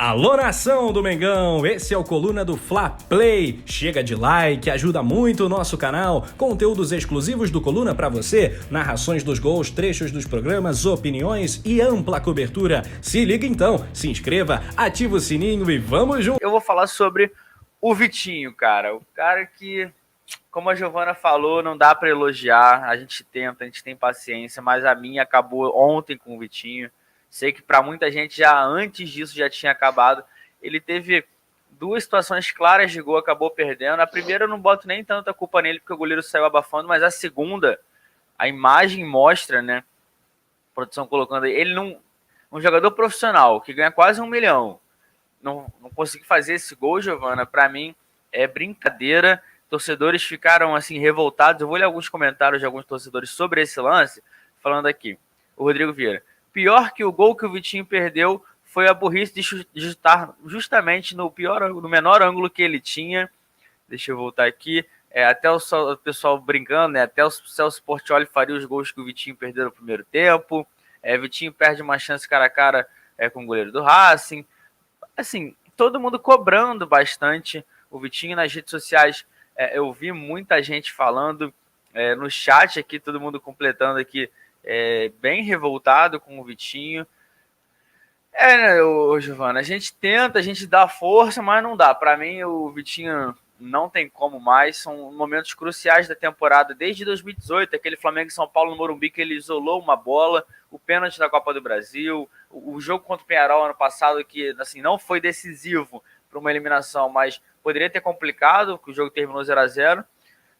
Alô, nação do Mengão, esse é o Coluna do Fla Play. Chega de like, ajuda muito o nosso canal. Conteúdos exclusivos do Coluna pra você, narrações dos gols, trechos dos programas, opiniões e ampla cobertura. Se liga então, se inscreva, ativa o sininho e vamos junto. Eu vou falar sobre o Vitinho, cara. O cara que, como a Giovana falou, não dá pra elogiar. A gente tenta, a gente tem paciência, mas a minha acabou ontem com o Vitinho. Sei que para muita gente já antes disso já tinha acabado. Ele teve duas situações claras de gol, acabou perdendo. A primeira eu não boto nem tanta culpa nele porque o goleiro saiu abafando, mas a segunda, a imagem mostra, né? A produção colocando aí, ele um jogador profissional que ganha quase 1 milhão. Não consegui fazer esse gol, Giovana, para mim é brincadeira. Torcedores ficaram assim revoltados. Eu vou ler alguns comentários de alguns torcedores sobre esse lance, falando aqui. O Rodrigo Vieira. Pior que o gol que o Vitinho perdeu foi a burrice de chutar justamente no menor ângulo que ele tinha. Deixa eu voltar aqui. Até o pessoal brincando, né? Até o Celso Portiolli faria os gols que o Vitinho perdeu no primeiro tempo. Vitinho perde uma chance cara a cara com o goleiro do Racing. Assim, todo mundo cobrando bastante o Vitinho nas redes sociais. Eu vi muita gente falando no chat aqui, todo mundo completando aqui. Bem revoltado com o Vitinho. Né, Giovana? A gente tenta, a gente dá força, mas não dá. Para mim, o Vitinho não tem como mais. São momentos cruciais da temporada, desde 2018, aquele Flamengo e São Paulo no Morumbi, que ele isolou uma bola, o pênalti da Copa do Brasil, o jogo contra o Peñarol ano passado, que assim, não foi decisivo para uma eliminação, mas poderia ter complicado, que o jogo terminou 0-0.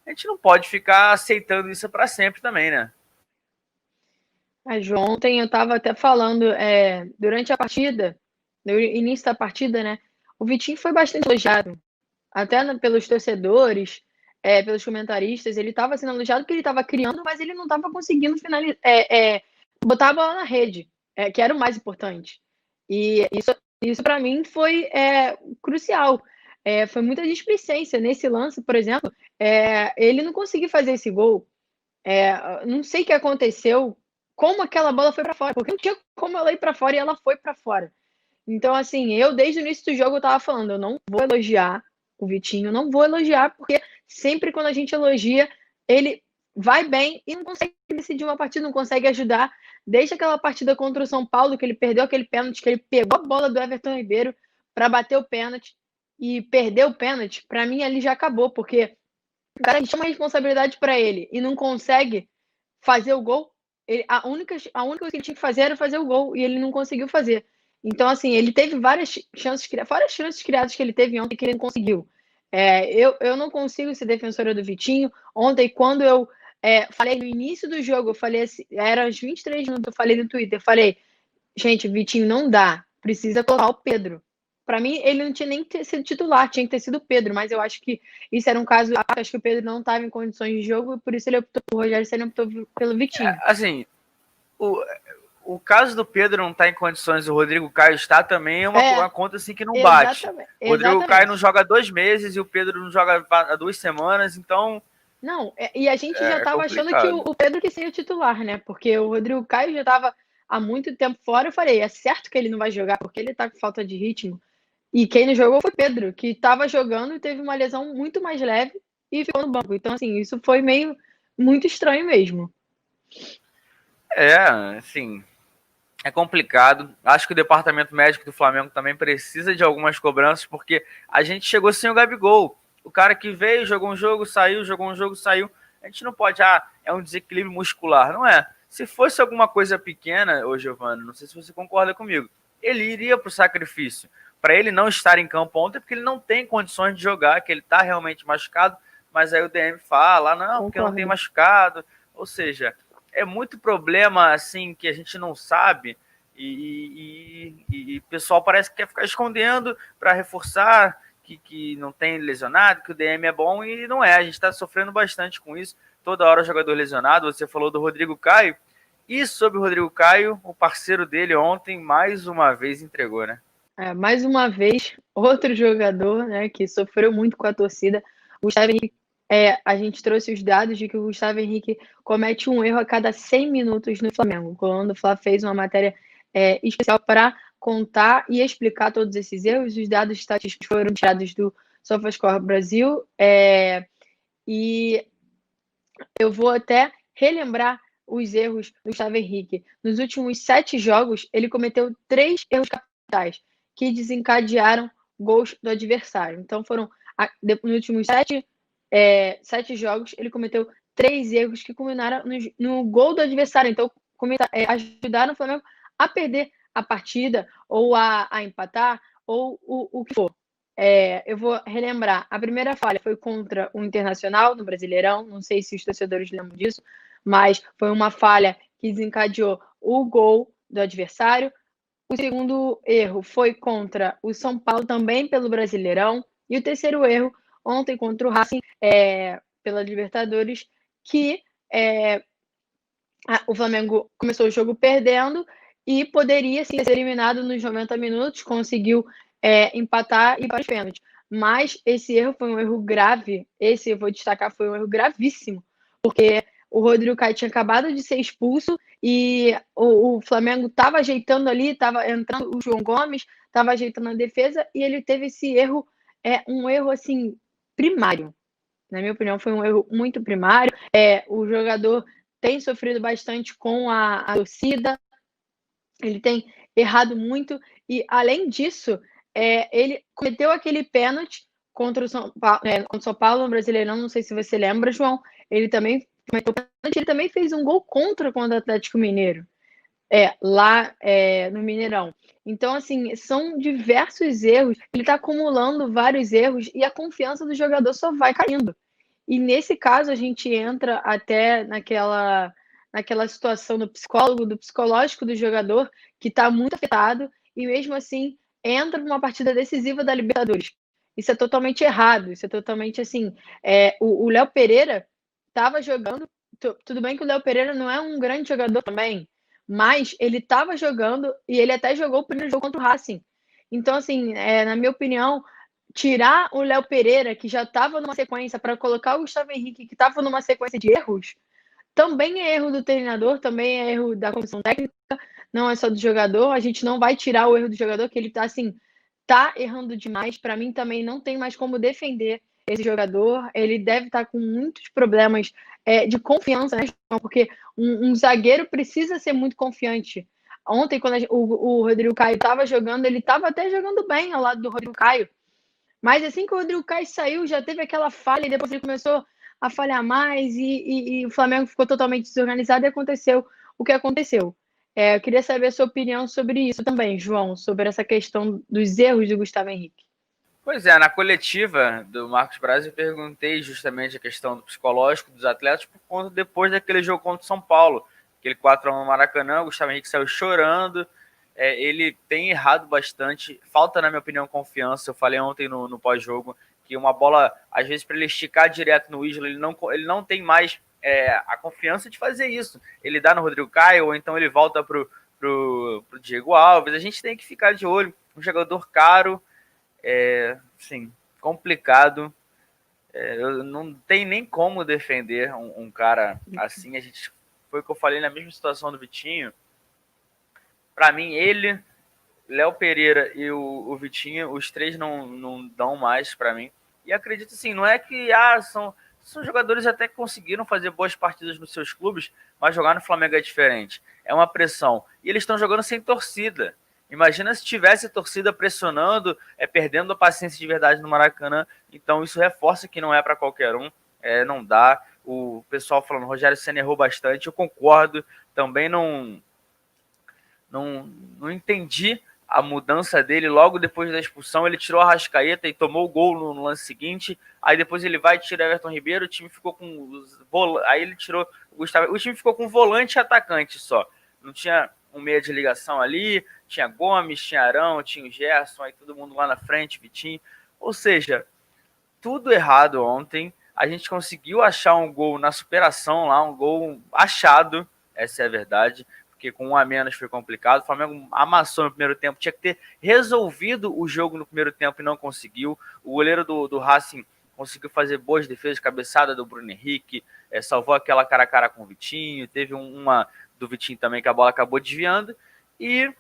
A gente não pode ficar aceitando isso para sempre também, né? Ontem eu estava até falando, durante a partida, no início da partida, né? O Vitinho foi bastante elogiado, até pelos torcedores, pelos comentaristas. Ele estava sendo elogiado porque ele estava criando, mas ele não estava conseguindo finalizar, botar a bola na rede, que era o mais importante. E isso para mim foi crucial. Foi muita displicência nesse lance, por exemplo. Ele não conseguiu fazer esse gol. Não sei o que aconteceu, como aquela bola foi para fora, porque não tinha como ela ir para fora e ela foi para fora. Então, assim, eu desde o início do jogo eu tava falando, eu não vou elogiar o Vitinho, não vou elogiar, porque sempre quando a gente elogia, ele vai bem e não consegue decidir uma partida, não consegue ajudar. Desde aquela partida contra o São Paulo, que ele perdeu aquele pênalti, que ele pegou a bola do Everton Ribeiro para bater o pênalti e perdeu o pênalti, para mim ali já acabou, porque o cara chama a responsabilidade para ele e não consegue fazer o gol. A única coisa que ele tinha que fazer era fazer o gol e ele não conseguiu fazer. Então, assim, ele teve várias chances criadas que ele teve ontem que ele não conseguiu. Eu não consigo ser defensora do Vitinho. Ontem, quando eu falei no início do jogo, eu falei assim, eram os 23 minutos, eu falei no Twitter, falei, gente, o Vitinho não dá, precisa colocar o Pedro. Para mim, ele não tinha nem que ter sido titular, tinha que ter sido o Pedro, mas eu acho que isso era um caso, acho que o Pedro não estava em condições de jogo, e por isso ele optou, o Rogério Ceni optou pelo Vitinho. Assim, o caso do Pedro não estar em condições, o Rodrigo Caio está também, é uma conta assim que não bate. O Rodrigo Caio não joga 2 meses e o Pedro não joga há 2 semanas, então... Não, e a gente já estava achando que o Pedro que seria o titular, né? Porque o Rodrigo Caio já estava há muito tempo fora. Eu falei, é certo que ele não vai jogar, porque ele está com falta de ritmo. E quem não jogou foi o Pedro, que estava jogando e teve uma lesão muito mais leve e ficou no banco. Então, assim, isso foi muito estranho mesmo. Assim, é complicado. Acho que o departamento médico do Flamengo também precisa de algumas cobranças, porque a gente chegou sem o Gabigol. O cara que veio, jogou um jogo, saiu, jogou um jogo, saiu. A gente não pode, é um desequilíbrio muscular. Não é. Se fosse alguma coisa pequena, ô Giovana, não sei se você concorda comigo, ele iria para o sacrifício. Para ele não estar em campo ontem, porque ele não tem condições de jogar, que ele está realmente machucado, mas aí o DM fala, não, porque não tem machucado. Ou seja, é muito problema assim que a gente não sabe e o pessoal parece que quer ficar escondendo para reforçar que não tem lesionado, que o DM é bom e não é. A gente está sofrendo bastante com isso. Toda hora o jogador lesionado. Você falou do Rodrigo Caio. E sobre o Rodrigo Caio, o parceiro dele ontem mais uma vez entregou, né? Mais uma vez, outro jogador, né, que sofreu muito com a torcida. O Gustavo Henrique, a gente trouxe os dados de que o Gustavo Henrique comete um erro a cada 100 minutos no Flamengo. O Coluna do Fla fez uma matéria especial para contar e explicar todos esses erros. Os dados estatísticos foram tirados do SofaScore Brasil, e eu vou até relembrar os erros do Gustavo Henrique. Nos últimos 7 jogos, ele cometeu 3 erros capitais que desencadearam gols do adversário. Então, nos últimos 7 jogos, ele cometeu 3 erros que culminaram no gol do adversário. Então, ajudaram o Flamengo a perder a partida, ou a empatar, ou o que for. Eu vou relembrar. A primeira falha foi contra o Internacional, no Brasileirão. Não sei se os torcedores lembram disso, mas foi uma falha que desencadeou o gol do adversário. O segundo erro foi contra o São Paulo, também pelo Brasileirão. E o terceiro erro, ontem, contra o Racing, pela Libertadores, que o Flamengo começou o jogo perdendo e poderia sim ser eliminado nos 90 minutos, conseguiu empatar e para os pênaltis. Mas esse erro foi um erro grave, esse eu vou destacar, foi um erro gravíssimo, porque o Rodrigo Caio tinha acabado de ser expulso e o Flamengo estava ajeitando ali, estava entrando o João Gomes, estava ajeitando a defesa e ele teve esse erro, um erro assim, primário. Na minha opinião, foi um erro muito primário. O jogador tem sofrido bastante com a torcida, ele tem errado muito, e além disso, ele cometeu aquele pênalti contra o São Paulo no Brasileirão, não sei se você lembra, João, ele também cometeu pênalti, ele também fez um gol contra o Atlético Mineiro, lá no Mineirão. Então, assim, são diversos erros, ele está acumulando vários erros e a confiança do jogador só vai caindo. E nesse caso, a gente entra até naquela situação do psicológico do jogador, que está muito afetado, e mesmo assim entra numa partida decisiva da Libertadores. Isso é totalmente errado, isso é totalmente assim. O Léo Pereira estava jogando, tudo bem que o Léo Pereira não é um grande jogador também, mas ele estava jogando e ele até jogou o primeiro jogo contra o Racing. Então, assim, na minha opinião, tirar o Léo Pereira, que já estava numa sequência, para colocar o Gustavo Henrique, que estava numa sequência de erros, também é erro do treinador, também é erro da comissão técnica, não é só do jogador. A gente não vai tirar o erro do jogador, que ele está assim, tá errando demais. Para mim também não tem mais como defender esse jogador. Ele deve estar com muitos problemas de confiança, né, porque um zagueiro precisa ser muito confiante. Ontem, quando o Rodrigo Caio estava jogando, ele estava até jogando bem ao lado do Rodrigo Caio. Mas assim que o Rodrigo Caio saiu, já teve aquela falha e depois ele começou a falhar mais e o Flamengo ficou totalmente desorganizado e aconteceu o que aconteceu. Eu queria saber a sua opinião sobre isso também, João, sobre essa questão dos erros do Gustavo Henrique. Pois é, na coletiva do Marcos Braz eu perguntei justamente a questão do psicológico dos atletas por conta depois daquele jogo contra o São Paulo, aquele 4-1 no Maracanã, o Gustavo Henrique saiu chorando. Ele tem errado bastante, falta, na minha opinião, confiança. Eu falei ontem no pós-jogo que uma bola, às vezes, para ele esticar direto no Isla, ele não tem mais a confiança de fazer isso. Ele dá no Rodrigo Caio, ou então ele volta pro Diego Alves. A gente tem que ficar de olho. Um jogador caro, sim, complicado. Eu não tem nem como defender um cara assim. Foi o que eu falei na mesma situação do Vitinho. Para mim, ele, Léo Pereira e o Vitinho, os três não dão mais para mim. E acredito assim, não é que são jogadores até que conseguiram fazer boas partidas nos seus clubes, mas jogar no Flamengo é diferente. É uma pressão. E eles estão jogando sem torcida. Imagina se tivesse torcida pressionando, perdendo a paciência de verdade no Maracanã. Então isso reforça que não é para qualquer um. Não dá. O pessoal falando, Rogério Ceni errou bastante. Eu concordo. Também não entendi a mudança dele. Logo depois da expulsão, ele tirou a Arrascaeta e tomou o gol no lance seguinte. Aí depois ele vai e tira Everton Ribeiro. O time ficou com aí ele tirou o Gustavo. O time ficou com volante e atacante só. Não tinha um meia de ligação ali. Tinha Gomes, tinha Arão, tinha o Gerson, aí todo mundo lá na frente, Vitinho. Ou seja, tudo errado ontem. A gente conseguiu achar um gol na superação lá, um gol achado, essa é a verdade, porque com um a menos foi complicado. O Flamengo amassou no primeiro tempo, tinha que ter resolvido o jogo no primeiro tempo e não conseguiu. O goleiro do Racing conseguiu fazer boas defesas, cabeçada do Bruno Henrique, salvou aquela cara a cara com o Vitinho, teve uma do Vitinho também que a bola acabou desviando, e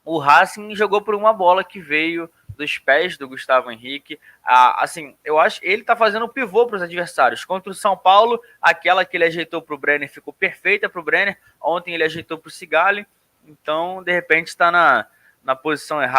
o Racing jogou por uma bola que veio dos pés do Gustavo Henrique. Assim, eu acho que ele tá fazendo o pivô para os adversários. Contra o São Paulo, aquela que ele ajeitou para o Brenner ficou perfeita para o Brenner. Ontem ele ajeitou para o Sigali. Então, de repente, está na posição errada